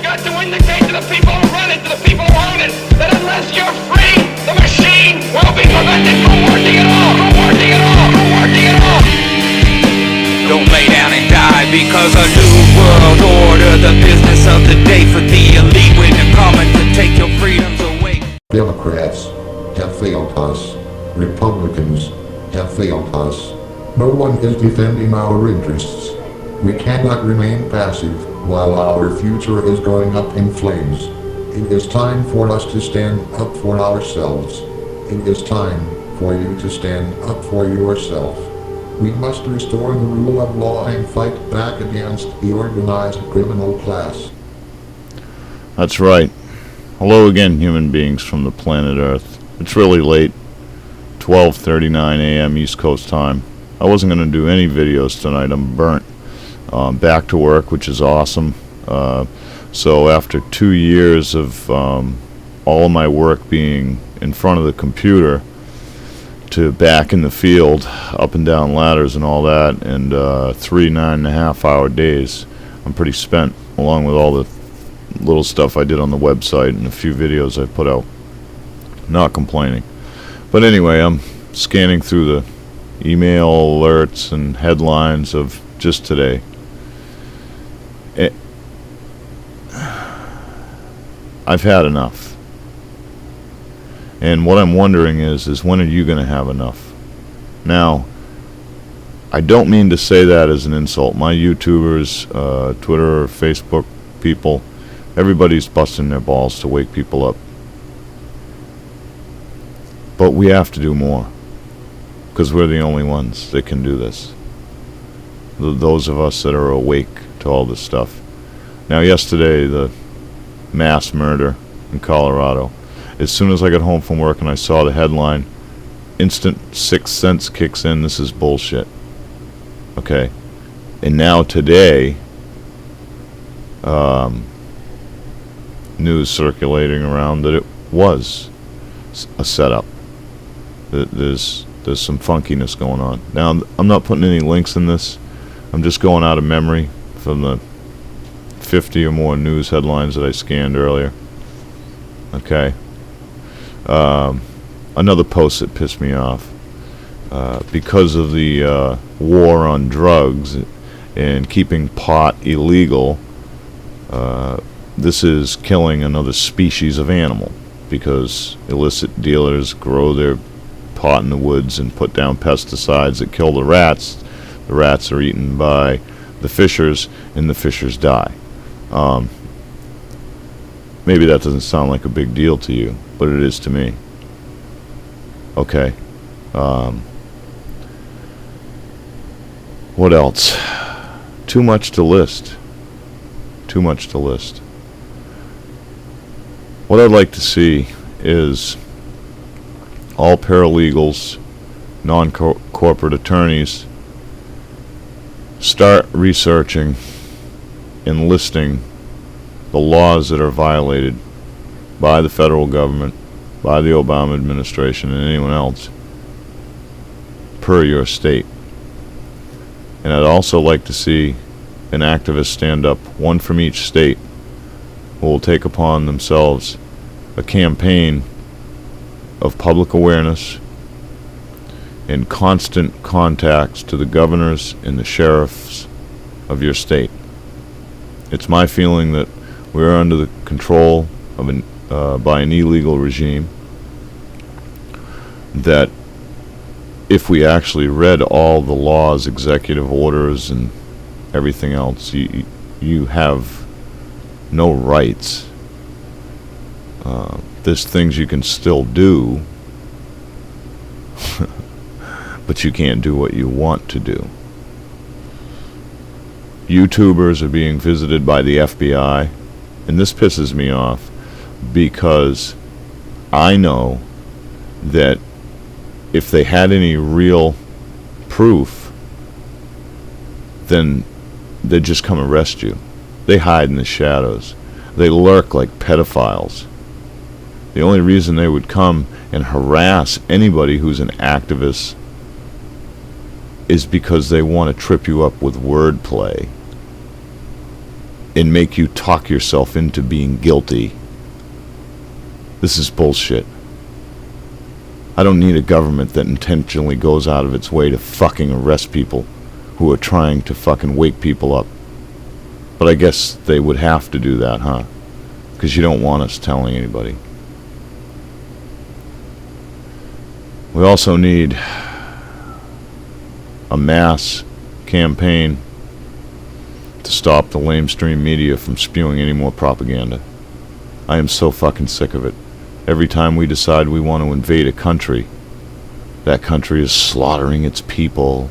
got to indicate to the people who run it, to the people who own it, that unless you're free, the machine will be prevented from working at all, from working at all, from working at all. Don't lay down and die because a new world order, the business of the day for the elite when they're coming to take your freedoms away. Democrats have failed us. Republicans have failed us. No one is defending our interests. We cannot remain passive while our future is going up in flames. It is time for us to stand up for ourselves. It is time for you to stand up for yourself. We must restore the rule of law and fight back against the organized criminal class. That's right. Hello again, human beings from the planet Earth. It's really late, 12:39 a.m. East Coast time. I wasn't going to do any videos tonight. I'm burnt. Back to work, which is awesome. So after 2 years of all of my work being in front of the computer to back in the field, up and down ladders and all that, and 3 9.5-hour days, I'm pretty spent, along with all the little stuff I did on the website and a few videos I put out. Not complaining. But anyway, I'm scanning through the email alerts and headlines of just today. I've had enough. And what I'm wondering is when are you going to have enough? Now, I don't mean to say that as an insult. My YouTubers, Twitter, Facebook people, everybody's busting their balls to wake people up. But we have to do more, because we're the only ones that can do this. Those of us that are awake to all this stuff. Now, yesterday, the mass murder in Colorado. As soon as I got home from work and I saw the headline, instant sixth sense kicks in. This is bullshit. Okay. And now today, news circulating around that it was a setup. There's some funkiness going on. Now, I'm not putting any links in this. I'm just going out of memory from the 50 or more news headlines that I scanned earlier. Okay. Another post that pissed me off. Because of the war on drugs and keeping pot illegal, this is killing another species of animal, because illicit dealers grow their pot in the woods and put down pesticides that kill the rats. The rats are eaten by the fishers, and the fishers die. Maybe that doesn't sound like a big deal to you, but it is to me. Okay. What else? Too much to list. Too much to list. What I'd like to see is all paralegals, non-corporate attorneys, start researching and listing the laws that are violated by the federal government, by the Obama administration, and anyone else per your state. And I'd also like to see an activist stand up, one from each state, who will take upon themselves a campaign of public awareness and constant contacts to the governors and the sheriffs of your state. It's my feeling that we're under the control of by an illegal regime, that if we actually read all the laws, executive orders, and everything else, you have no rights. There's things you can still do, but you can't do what you want to do. YouTubers are being visited by the FBI, and this pisses me off because I know that if they had any real proof, then they'd just come arrest you. They hide in the shadows. They lurk like pedophiles. The only reason they would come and harass anybody who's an activist is because they want to trip you up with wordplay. and make you talk yourself into being guilty. This is bullshit. I don't need a government that intentionally goes out of its way to fucking arrest people who are trying to fucking wake people up. But I guess they would have to do that, huh? Because you don't want us telling anybody. We also need a mass campaign to stop the lamestream media from spewing any more propaganda. I am so fucking sick of it. Every time we decide we want to invade a country, that country is slaughtering its people,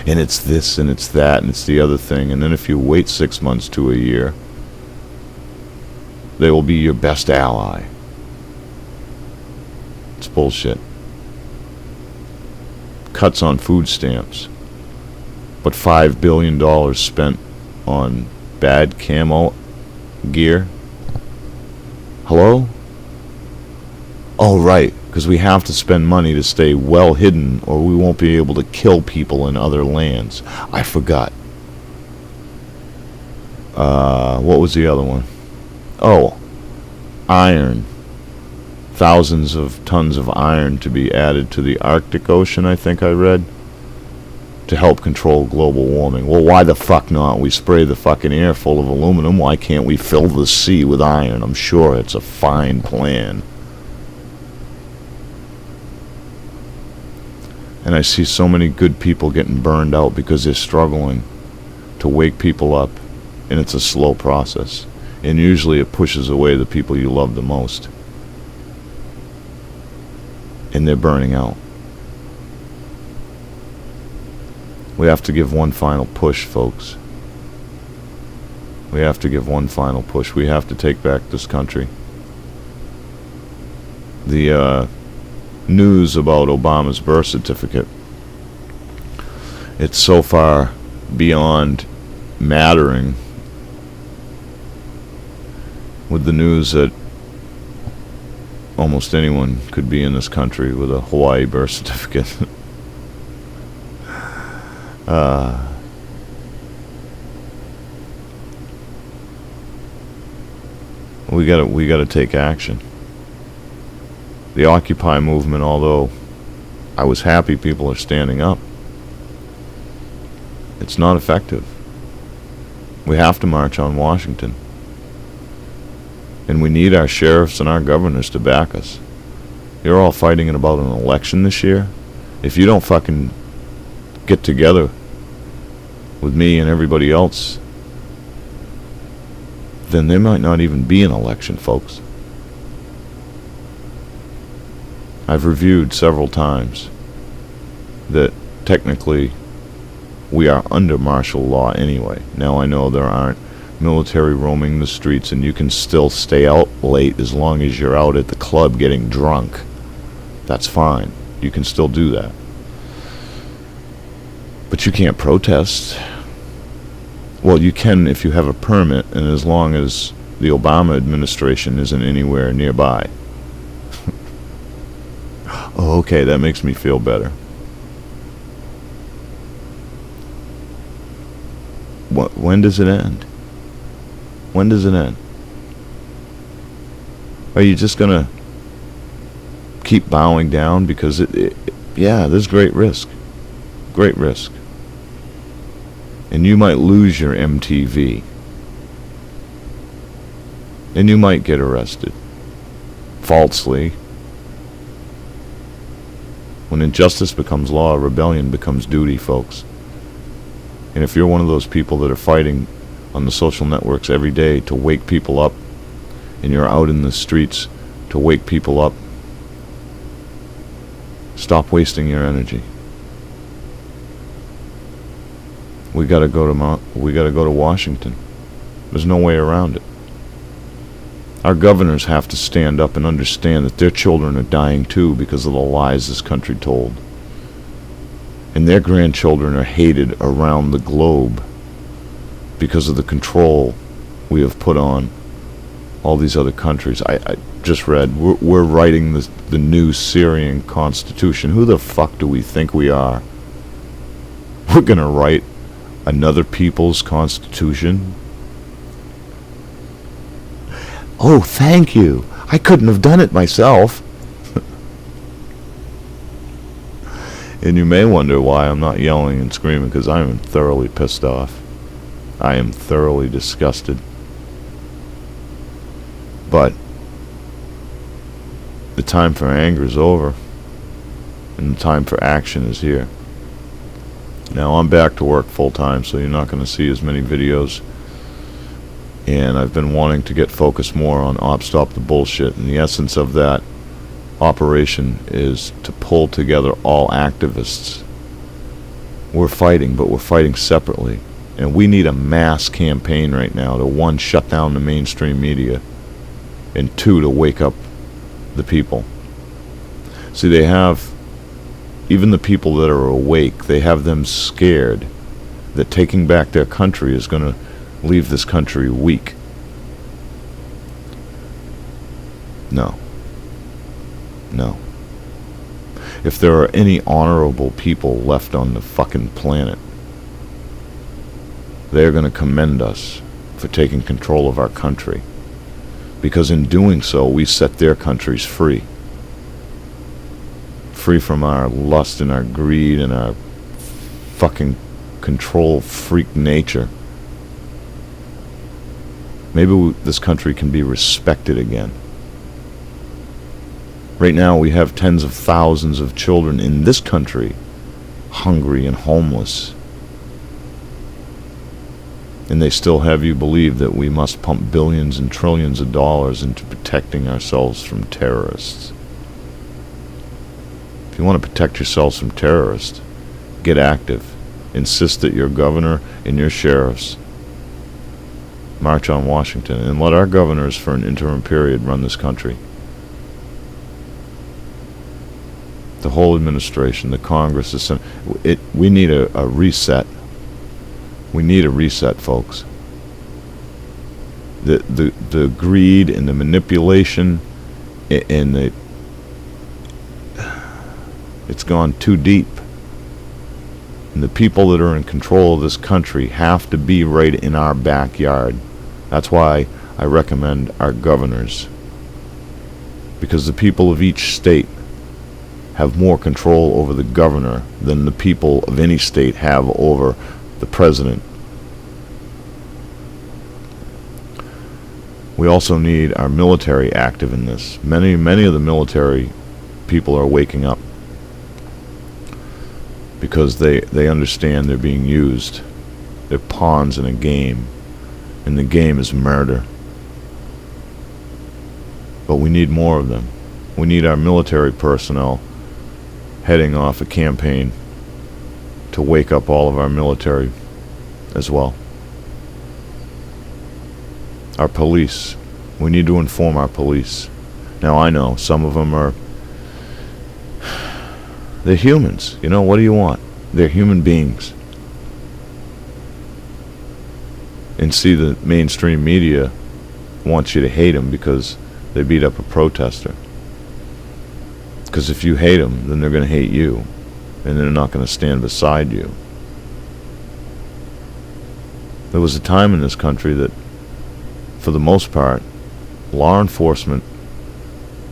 and it's this and it's that and it's the other thing, and then if you wait 6 months to a year, they will be your best ally. It's bullshit. Cuts on food stamps, but $5 billion spent on bad camo gear. Hello? Oh, right, because we have to spend money to stay well hidden or we won't be able to kill people in other lands. I forgot. What was the other one? Oh, iron. Thousands of tons of iron to be added to the Arctic Ocean, I think I read, to help control global warming. Well, why the fuck not? We spray the fucking air full of aluminum. Why can't we fill the sea with iron? I'm sure it's a fine plan. And I see so many good people getting burned out because they're struggling to wake people up, and it's a slow process. And usually it pushes away the people you love the most. And they're burning out. We have to give one final push, folks. We have to give one final push. We have to take back this country. The news about Obama's birth certificate, it's so far beyond mattering with the news that almost anyone could be in this country with a Hawaii birth certificate. We gotta take action. The Occupy movement, although I was happy people are standing up, it's not effective. We have to march on Washington. And we need our sheriffs and our governors to back us. You're all fighting about an election this year. If you don't fucking get together with me and everybody else, then there might not even be an election, folks. I've reviewed several times that technically we are under martial law anyway. Now I know there aren't military roaming the streets and you can still stay out late as long as you're out at the club getting drunk. That's fine. You can still do that. But you can't protest. Well, you can if you have a permit and as long as the Obama administration isn't anywhere nearby. Oh, okay, that makes me feel better. When does it end? When does it end? Are you just gonna keep bowing down? Because yeah, there's great risk. Great risk. And you might lose your MTV. And you might get arrested. Falsely. When injustice becomes law, rebellion becomes duty, folks. And if you're one of those people that are fighting on the social networks every day to wake people up, and you're out in the streets to wake people up, stop wasting your energy. We gotta go to Washington. There's no way around it. Our governors have to stand up and understand that their children are dying too because of the lies this country told. And their grandchildren are hated around the globe because of the control we have put on all these other countries. I just read, we're writing the new Syrian constitution. Who the fuck do we think we are? We're gonna write another people's constitution? Oh, thank you. I couldn't have done it myself. And you may wonder why I'm not yelling and screaming, because I am thoroughly pissed off. I am thoroughly disgusted. But the time for anger is over, and the time for action is here. Now I'm back to work full time, so you're not going to see as many videos. And I've been wanting to get focused more on Stop the Bullshit, and the essence of that operation is to pull together all activists. We're fighting, but we're fighting separately. And we need a mass campaign right now to, one, shut down the mainstream media, and two, to wake up the people. See, they have, even the people that are awake, they have them scared that taking back their country is going to leave this country weak. No. No. If there are any honorable people left on the fucking planet, they're going to commend us for taking control of our country. Because in doing so, we set their countries free. Free from our lust and our greed and our fucking control freak nature. Maybe this country can be respected again. Right now we have tens of thousands of children in this country hungry and homeless. And they still have you believe that we must pump billions and trillions of dollars into protecting ourselves from terrorists. If you want to protect yourselves from terrorists, get active. Insist that your governor and your sheriffs march on Washington, and let our governors for an interim period run this country. The whole administration, the Congress, the Senate, we need a reset. We need a reset, folks. The greed and the manipulation and it's gone too deep. And the people that are in control of this country have to be right in our backyard. That's why I recommend our governors. Because the people of each state have more control over the governor than the people of any state have over the president. We also need our military active in this. Many of the military people are waking up because they understand they're being used. They're pawns in a game, and the game is murder. But we need more of them. We need our military personnel heading off a campaign to wake up all of our military as well. Our police. We need to inform our police. Now I know some of them they're humans. You know, what do you want? They're human beings. And see, the mainstream media wants you to hate them because they beat up a protester. Because if you hate them, then they're going to hate you. And they're not going to stand beside you. There was a time in this country that, for the most part, law enforcement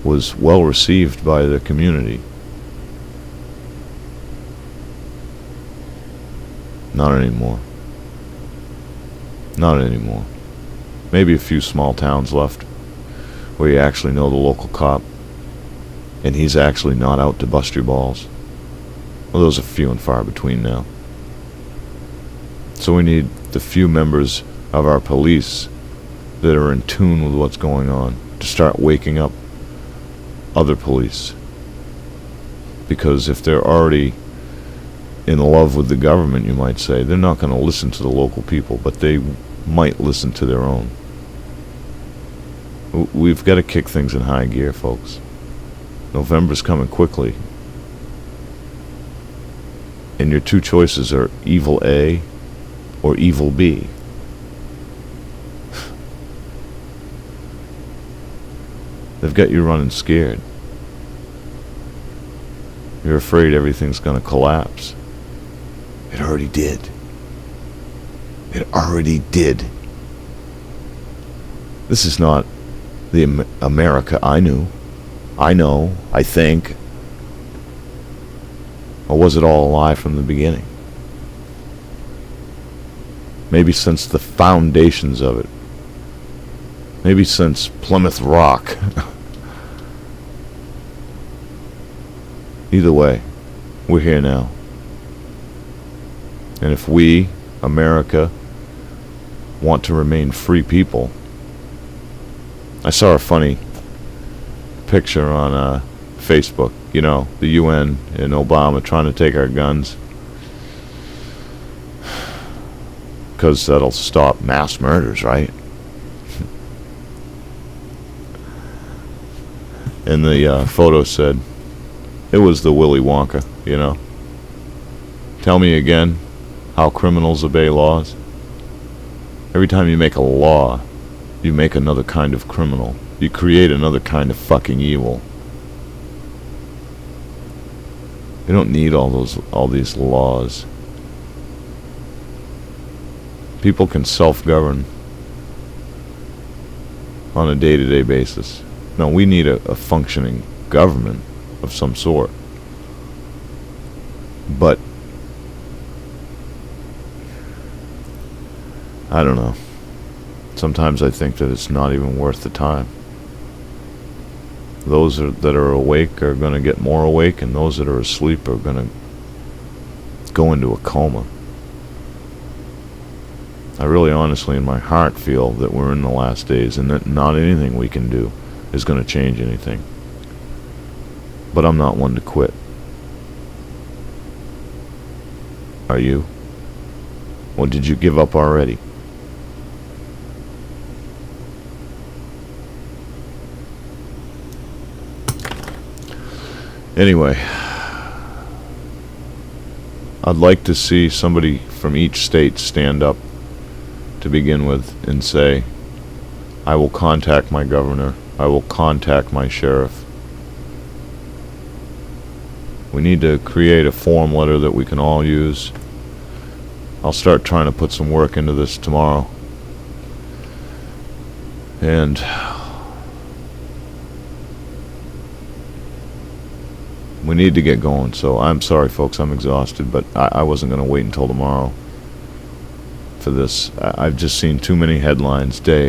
was well received by the community. Not anymore. Not anymore. Maybe a few small towns left where you actually know the local cop and he's actually not out to bust your balls. Well, those are few and far between now. So we need the few members of our police that are in tune with what's going on to start waking up other police. Because if they're already in love with the government, you might say, they're not going to listen to the local people, but they might listen to their own. We've got to kick things in high gear, folks. November's coming quickly. And your two choices are evil A or evil B. They've got you running scared. You're afraid everything's going to collapse. It already did. It already did. This is not the America I knew, I know, I think? Or was it all a lie from the beginning? Maybe since the foundations of it. Maybe since Plymouth Rock. Either way, we're here now. And if we, America, want to remain free people. I saw a funny picture on Facebook, you know, the UN and Obama trying to take our guns. Because that'll stop mass murders, right? And the photo said, it was the Willy Wonka, you know. Tell me again how criminals obey laws. Every time you make a law, you make another kind of criminal. You create another kind of fucking evil. You don't need all these laws. People can self-govern on a day-to-day basis. No, we need a functioning government of some sort. But I don't know. Sometimes I think that it's not even worth the time. Those that are awake are going to get more awake, and those that are asleep are going to go into a coma. I really honestly in my heart feel that we're in the last days and that not anything we can do is going to change anything. But I'm not one to quit. Are you? Or did you give up already? Anyway, I'd like to see somebody from each state stand up to begin with and say, I will contact my governor, I will contact my sheriff. We need to create a form letter that we can all use. I'll start trying to put some work into this tomorrow. And we need to get going, so I'm sorry folks, I'm exhausted, but I wasn't going to wait until tomorrow for this. I've just seen too many headlines day